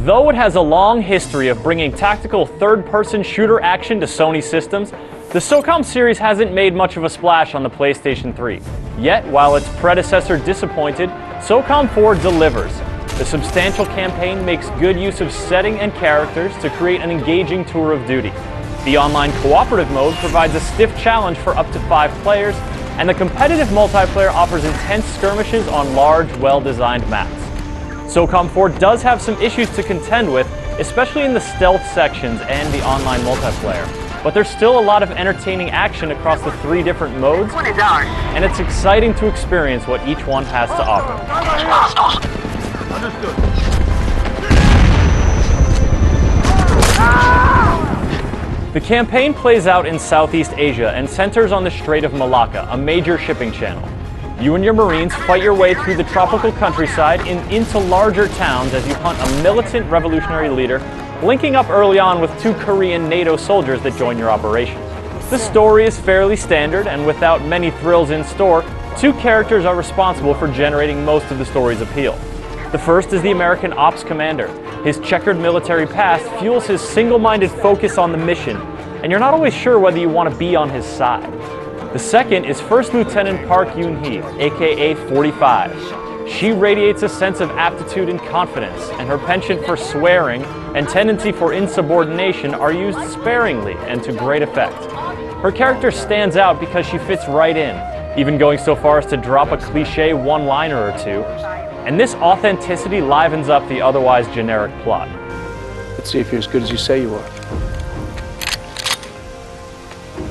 Though it has a long history of bringing tactical third-person shooter action to Sony systems, the Socom series hasn't made much of a splash on the PlayStation 3. Yet, while its predecessor disappointed, Socom 4 delivers. The substantial campaign makes good use of setting and characters to create an engaging tour of duty. The online cooperative mode provides a stiff challenge for up to 5 players, and the competitive multiplayer offers intense skirmishes on large, well-designed maps. Socom 4 does have some issues to contend with, especially in the stealth sections and the online multiplayer. But there's still a lot of entertaining action across the 3 different modes, and it's exciting to experience what each one has to offer. Understood. The campaign plays out in Southeast Asia and centers on the Strait of Malacca, a major shipping channel. You and your Marines fight your way through the tropical countryside and into larger towns as you hunt a militant revolutionary leader, linking up early on with 2 Korean NATO soldiers that join your operation. The story is fairly standard, and without many thrills in store, 2 characters are responsible for generating most of the story's appeal. The first is the American Ops Commander. His checkered military past fuels his single-minded focus on the mission, and you're not always sure whether you want to be on his side. The second is First Lieutenant Park Yoon-hee, aka 45. She radiates a sense of aptitude and confidence, and her penchant for swearing and tendency for insubordination are used sparingly and to great effect. Her character stands out because she fits right in, even going so far as to drop a cliché one-liner or 2, and this authenticity livens up the otherwise generic plot. Let's see if you're as good as you say you are.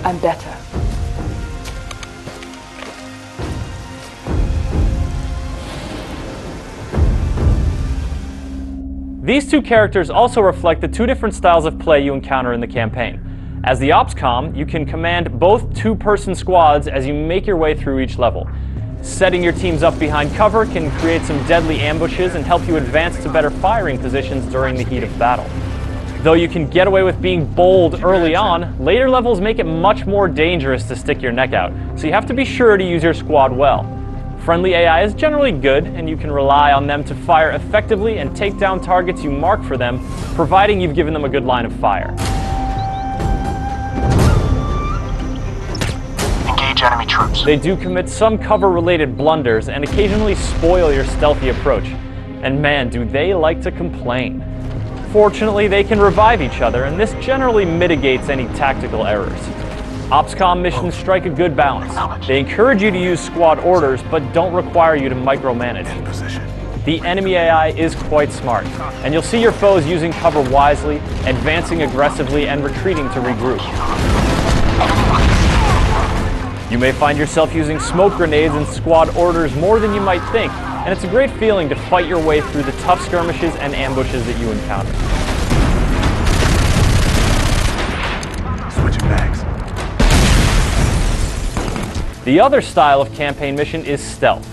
I'm better. These 2 characters also reflect the 2 different styles of play you encounter in the campaign. As the OpsCom, you can command both 2-person squads as you make your way through each level. Setting your teams up behind cover can create some deadly ambushes and help you advance to better firing positions during the heat of battle. Though you can get away with being bold early on, later levels make it much more dangerous to stick your neck out, so you have to be sure to use your squad well. Friendly AI is generally good, and you can rely on them to fire effectively and take down targets you mark for them, providing you've given them a good line of fire. Engage enemy troops. They do commit some cover-related blunders and occasionally spoil your stealthy approach. And man, do they like to complain. Fortunately, they can revive each other, and this generally mitigates any tactical errors. OpsCom missions strike a good balance. They encourage you to use squad orders, but don't require you to micromanage. The enemy AI is quite smart, and you'll see your foes using cover wisely, advancing aggressively, and retreating to regroup. You may find yourself using smoke grenades and squad orders more than you might think, and it's a great feeling to fight your way through the tough skirmishes and ambushes that you encounter. Switching bags. The other style of campaign mission is stealth.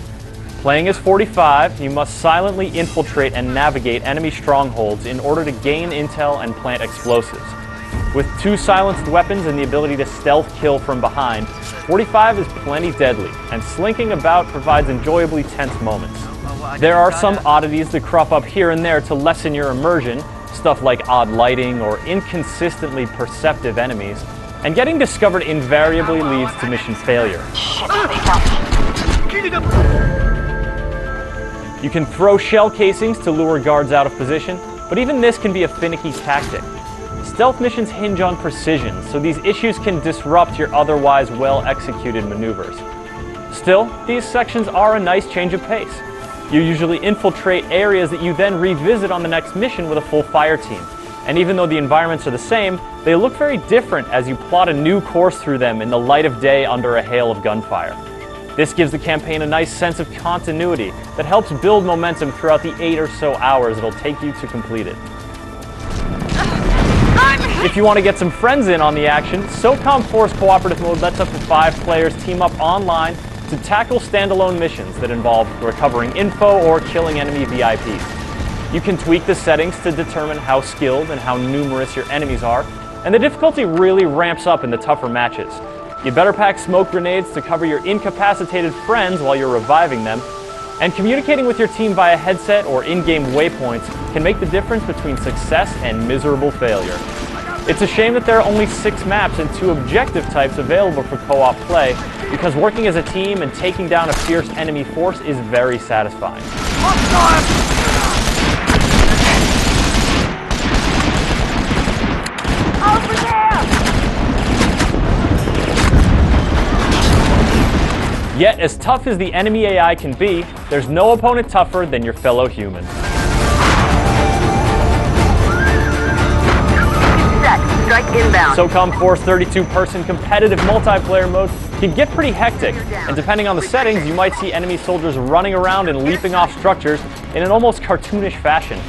Playing as 45, you must silently infiltrate and navigate enemy strongholds in order to gain intel and plant explosives. With 2 silenced weapons and the ability to stealth kill from behind, 45 is plenty deadly, and slinking about provides enjoyably tense moments. There are some oddities that crop up here and there to lessen your immersion, stuff like odd lighting or inconsistently perceptive enemies, and getting discovered invariably leads to mission failure. You can throw shell casings to lure guards out of position, but even this can be a finicky tactic. Stealth missions hinge on precision, so these issues can disrupt your otherwise well-executed maneuvers. Still, these sections are a nice change of pace. You usually infiltrate areas that you then revisit on the next mission with a full fire team. And even though the environments are the same, they look very different as you plot a new course through them in the light of day under a hail of gunfire. This gives the campaign a nice sense of continuity that helps build momentum throughout the 8 or so hours it'll take you to complete it. If you want to get some friends in on the action, Socom 4's cooperative mode lets up to 5 players team up online to tackle standalone missions that involve recovering info or killing enemy VIPs. You can tweak the settings to determine how skilled and how numerous your enemies are, and the difficulty really ramps up in the tougher matches. You better pack smoke grenades to cover your incapacitated friends while you're reviving them, And communicating with your team via headset or in-game waypoints can make the difference between success and miserable failure. It's a shame that there are only 6 maps and 2 objective types available for co-op play, because working as a team and taking down a fierce enemy force is very satisfying. Over there! Yet, as tough as the enemy AI can be, there's no opponent tougher than your fellow human. Socom 4's 32-person competitive multiplayer mode can get pretty hectic, and depending on the settings, you might see enemy soldiers running around and leaping off structures in an almost cartoonish fashion.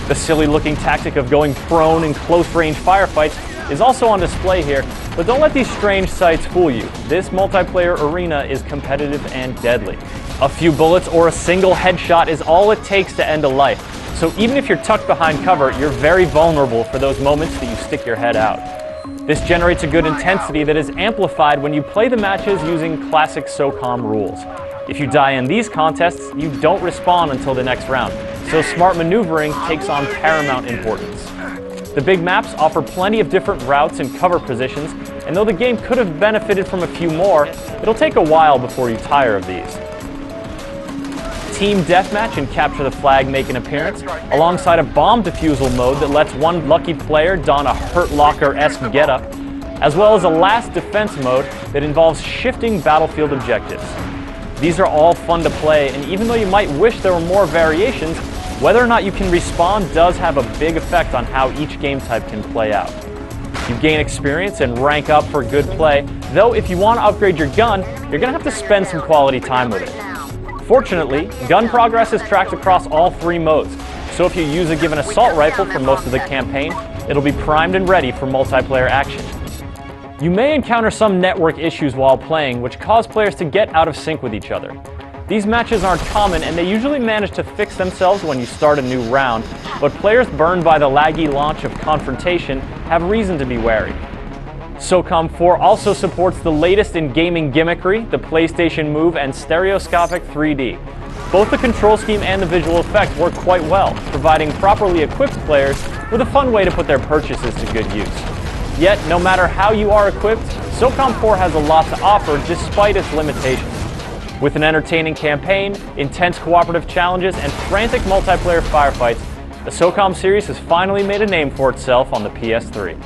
The silly-looking tactic of going prone in close-range firefights is also on display here, but don't let these strange sights fool you. This multiplayer arena is competitive and deadly. A few bullets or a single headshot is all it takes to end a life. So even if you're tucked behind cover, you're very vulnerable for those moments that you stick your head out. This generates a good intensity that is amplified when you play the matches using classic Socom rules. If you die in these contests, you don't respawn until the next round, so smart maneuvering takes on paramount importance. The big maps offer plenty of different routes and cover positions, and though the game could have benefited from a few more, it'll take a while before you tire of these. Team Deathmatch and Capture the Flag make an appearance, alongside a bomb defusal mode that lets one lucky player don a Hurt Locker-esque getup, as well as a last defense mode that involves shifting battlefield objectives. These are all fun to play, and even though you might wish there were more variations, whether or not you can respawn does have a big effect on how each game type can play out. You gain experience and rank up for good play, though if you want to upgrade your gun, you're going to have to spend some quality time with it. Fortunately, gun progress is tracked across all 3 modes, so if you use a given assault rifle for most of the campaign, it'll be primed and ready for multiplayer action. You may encounter some network issues while playing, which cause players to get out of sync with each other. These matches aren't common, and they usually manage to fix themselves when you start a new round, but players burned by the laggy launch of Confrontation have reason to be wary. Socom 4 also supports the latest in gaming gimmickry, the PlayStation Move and stereoscopic 3D. Both the control scheme and the visual effect work quite well, providing properly equipped players with a fun way to put their purchases to good use. Yet, no matter how you are equipped, Socom 4 has a lot to offer despite its limitations. With an entertaining campaign, intense cooperative challenges, and frantic multiplayer firefights, the Socom series has finally made a name for itself on the PS3.